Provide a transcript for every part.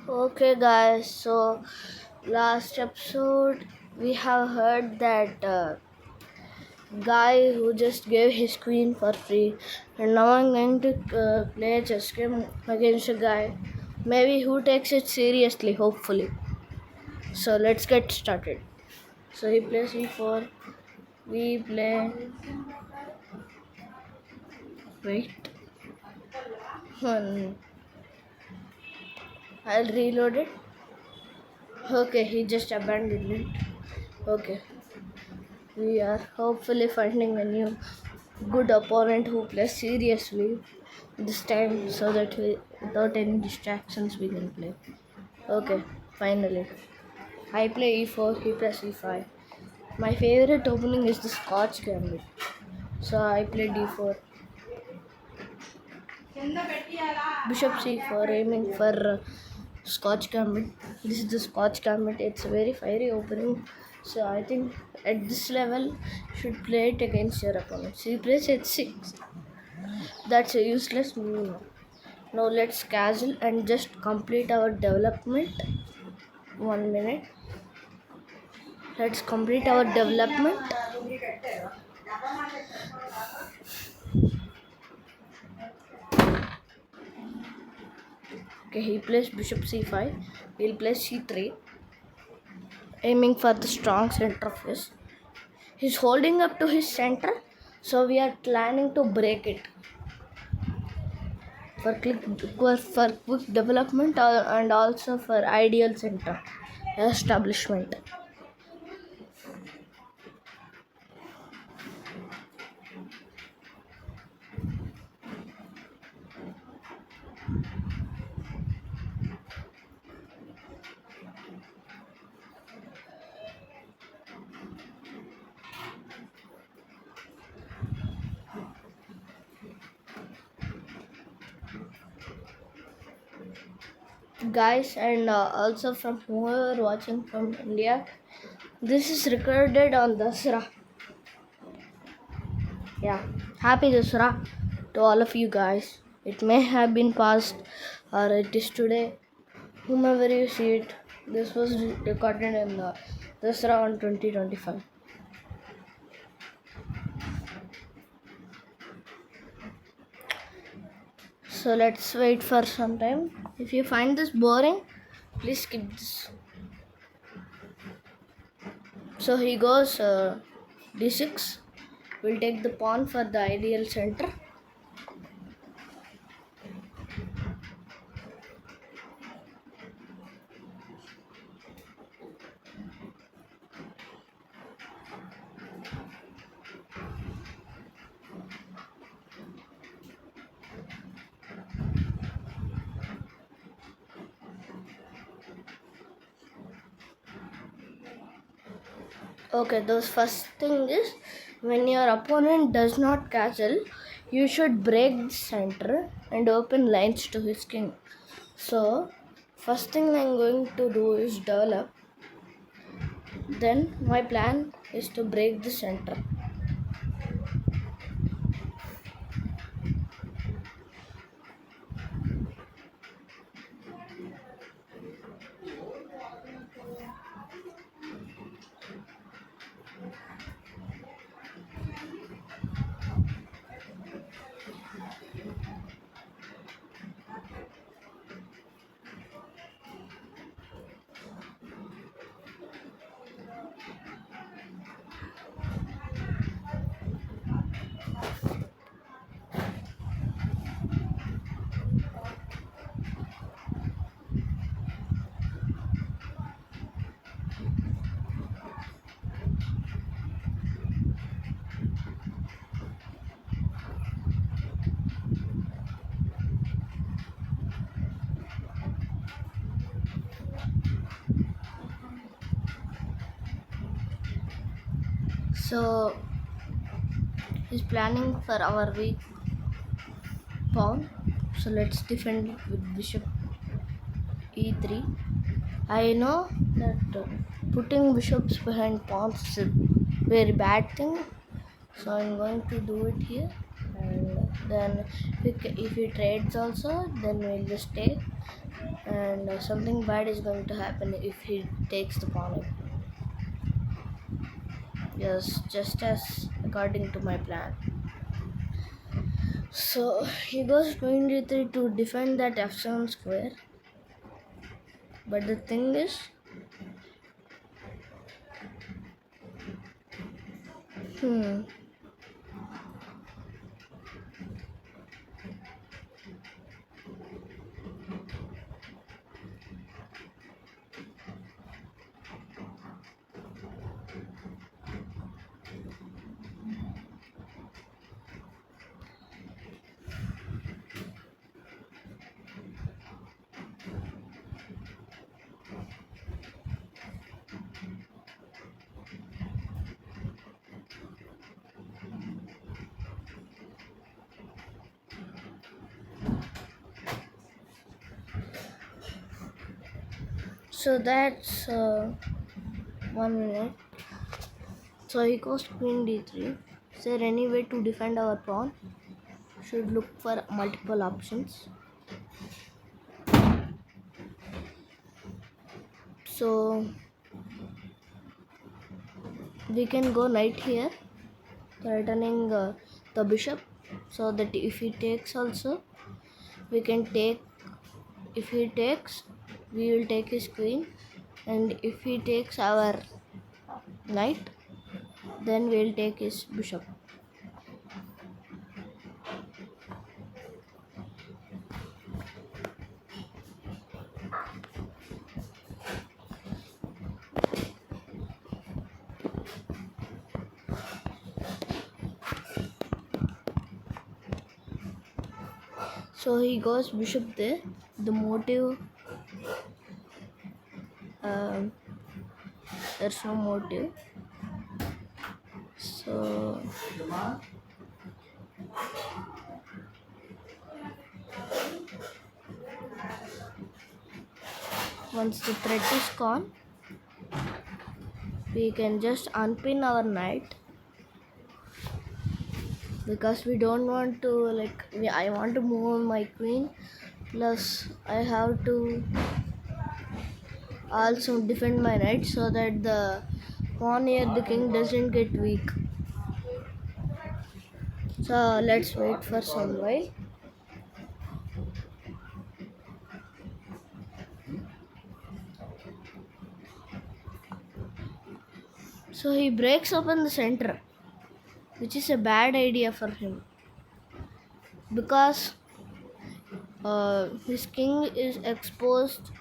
Okay, guys, so last episode we have heard that guy who just gave his queen for free, and now I'm going to play a chess game against a guy maybe who takes it seriously, hopefully. So let's get started. So he plays e4, we play. Wait, I'll reload it. Okay, he just abandoned it. Okay, we are hopefully finding a new good opponent who plays seriously this time so that we, without any distractions we can play. Okay, finally. I play e4, he plays e5. My favorite opening is the Scotch Gambit. So I play d4. Bishop c4, aiming for Scotch Gambit. This is the Scotch Gambit. It's a very fiery opening. So I think at this level, you should play it against your opponent. He plays h6. That's a useless move. Now let's castle and just complete our development. 1 minute. Let's complete our development. Okay, he plays bishop c5. We'll play c3. Aiming for the strong center of his. He's holding up to his center. So we are planning to break it. For quick development and also for ideal center establishment. Guys, and also from whoever watching from India, this is recorded on Dasra. Yeah, happy Dasra to all of you guys. It may have been past or it is today. Whomever you see it, this was recorded in Dasra on 2025. So let's wait for some time. If you find this boring, please skip this. So he goes d6. We'll take the pawn for the ideal center. Okay, the first thing is when your opponent does not castle, you should break the center and open lines to his king. So, first thing I'm going to do is develop. Then my plan is to break the center. So he's planning for our weak pawn. So let's defend it with bishop e3. I know that putting bishops behind pawns is a very bad thing. So I'm going to do it here. And Then if he trades also, then we'll just take. And something bad is going to happen if he takes the pawn. Yes, just as according to my plan. So he goes queen d3 to defend that f7 square. But the thing is, hmm, so that's 1 minute. So he goes queen d3. Is there any way to defend our pawn? Should look for multiple options. So we can go knight here, threatening the bishop, so that if he takes also, we can take. If he takes, we will take his queen, and if he takes our knight, then we will take his bishop. So he goes bishop there. The motive, um, there's no motive. So once the threat is gone, we can just unpin our knight, because we don't want to I want to move my queen, plus I have to also defend my knight so that the pawn near the king doesn't get weak. So let's wait for some while. So he breaks open the center, which is a bad idea for him, because his king is exposed.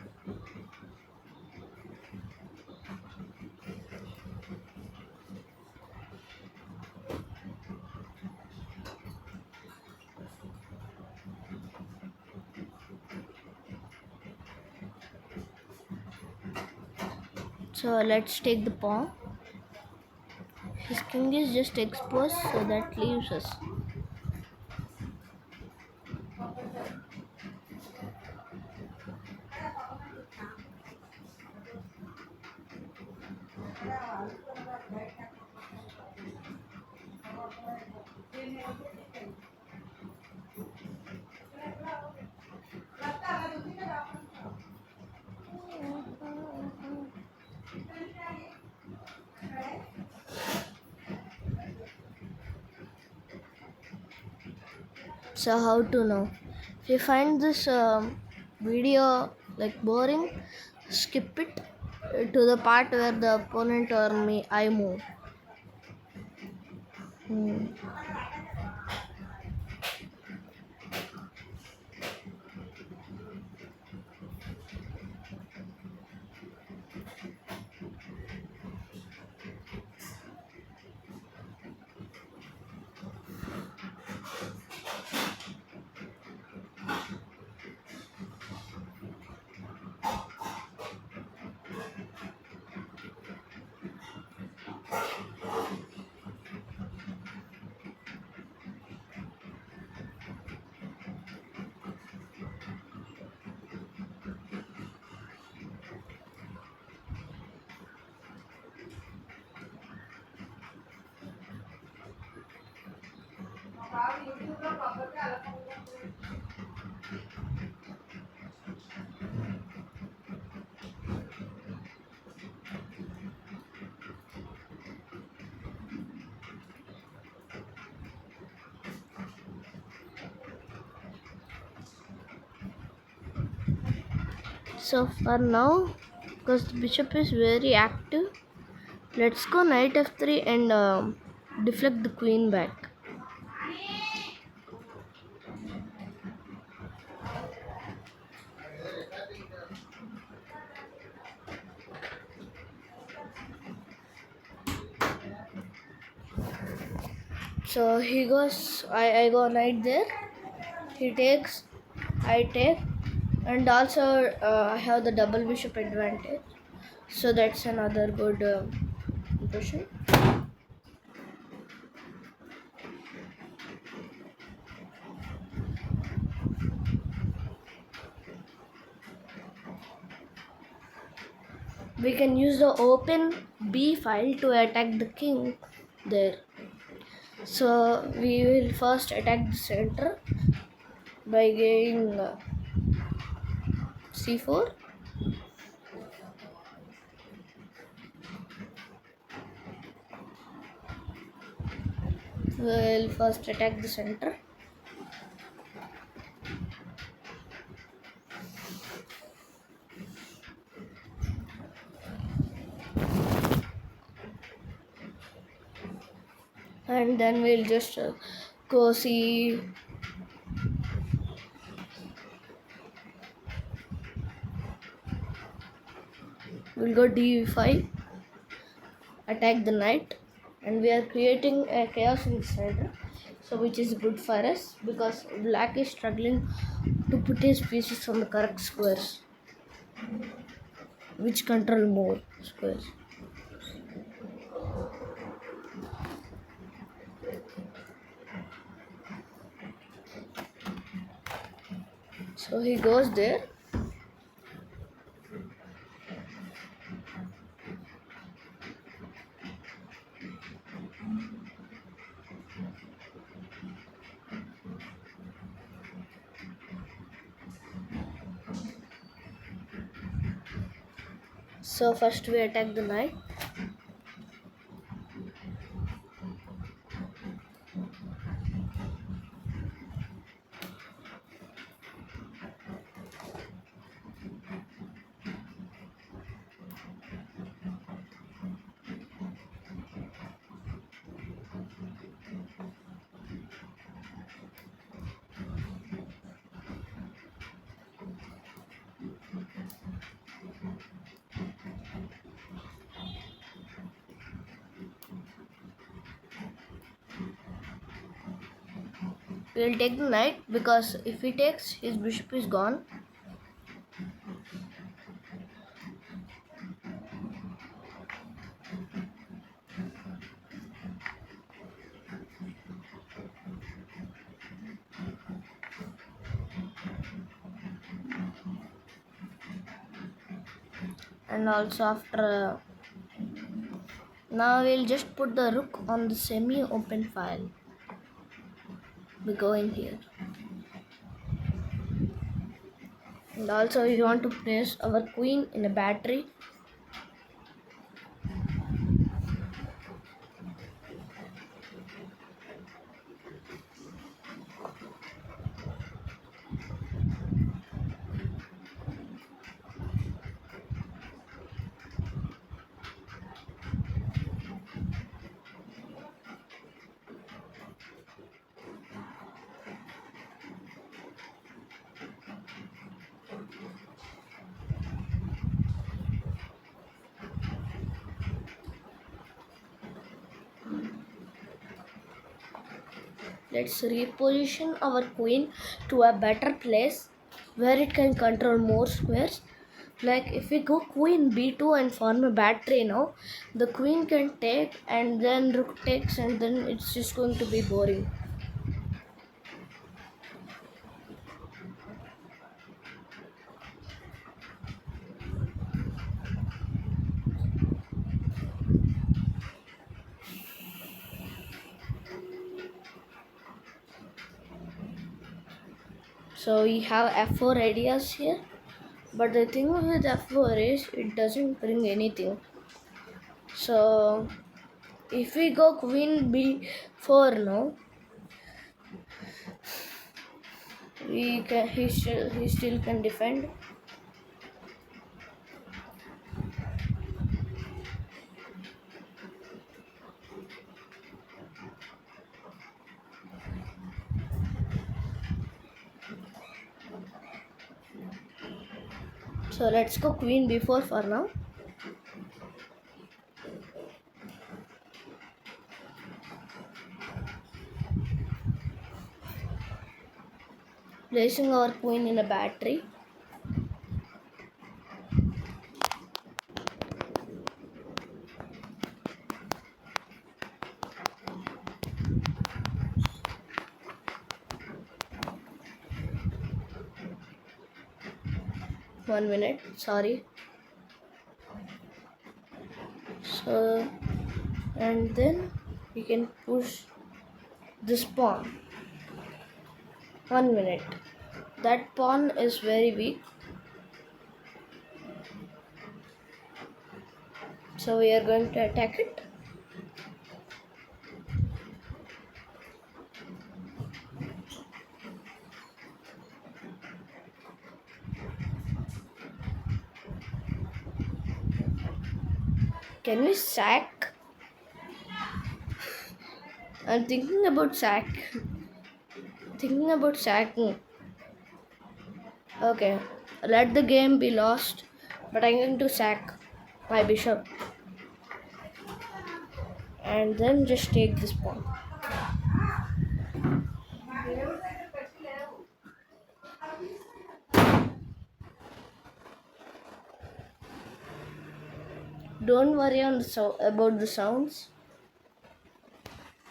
So let's take the pawn. His king is just exposed, so that leaves us. So how to know? If you find this video boring, skip it to the part where the opponent or I move. Hmm. So for now, because the bishop is very active, let's go knight f3 and deflect the queen back. So he goes, I go knight there, he takes, I take, and also I have the double bishop advantage. So that's another good impression. We can use the open B file to attack the king there. So we will first attack the center by getting c4. We will first attack the center. And then we'll just go see. We'll go d5, attack the knight, and we are creating a chaos in the center, so which is good for us because black is struggling to put his pieces on the correct squares, which control more squares. So he goes there. So first we attack the knight. We will take the knight because if he takes, his bishop is gone. And also after now we'll just put the rook on the semi-open file. We go in here. And also we want to place our queen in a battery. Let's reposition our queen to a better place where it can control more squares. Like if we go queen b2 and form a battery now, the queen can take and then rook takes and then it's just going to be boring. So we have f4 ideas here, but the thing with f4 is it doesn't bring anything. So if we go queen b4 now, he still can defend. So let's go queen b4 for now. Placing our queen in a battery. One minute, sorry. So, and then we can push this pawn. 1 minute. That pawn is very weak. So we are going to attack it. Can we sack? I'm thinking about sacking. Okay, let the game be lost, but I'm going to sack my bishop. And then just take this pawn. Don't worry about the sounds.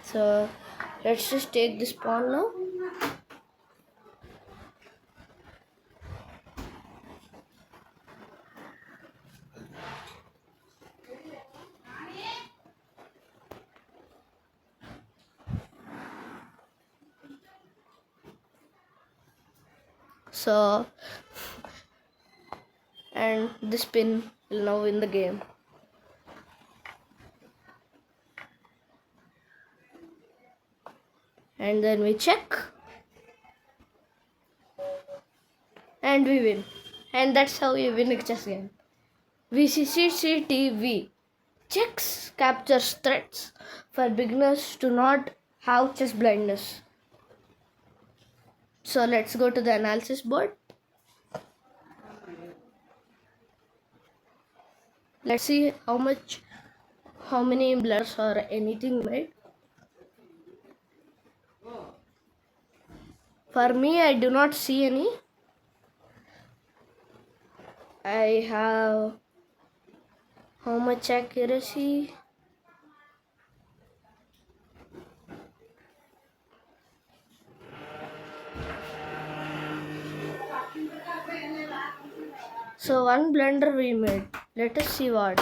So let's just take this pawn now. So, and this pin will now win the game. And then we check. And we win. And that's how we win a chess game. VCCCTV. Chess captures threats for beginners to not have chess blindness. So let's go to the analysis board. Let's see how many blurs or anything made. For me, I do not see any. I have how much accuracy? So one blunder we made. Let us see what.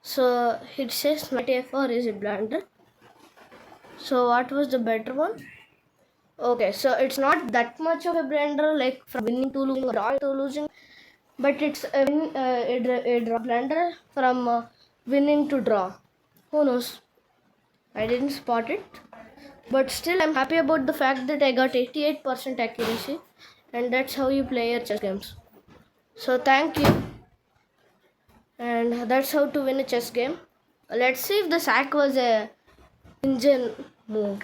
So it says knight a4 is a blunder. So what was the better one? Okay, so it's not that much of a blunder, like from winning to losing or drawing to losing, but it's a draw blunder from winning to draw. Who knows? I didn't spot it, but still I'm happy about the fact that I got 88% accuracy, and that's how you play your chess games. So thank you, and that's how to win a chess game. Let's see if the sack was a engine move.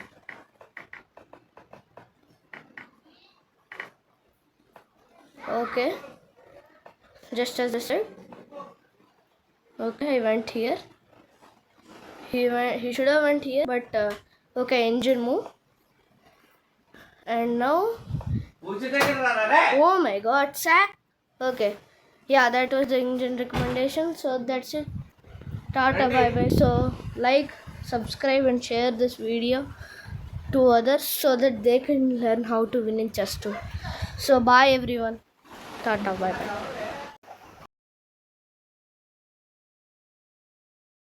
Okay, just as I said. Okay, I went here. He should have went here, but okay, engine move. And now, oh my God, sack. Okay, yeah, that was the engine recommendation. So that's it. Tata, bye bye. So like, subscribe, and share this video to others so that they can learn how to win in chess too. So bye everyone. Tata, bye bye.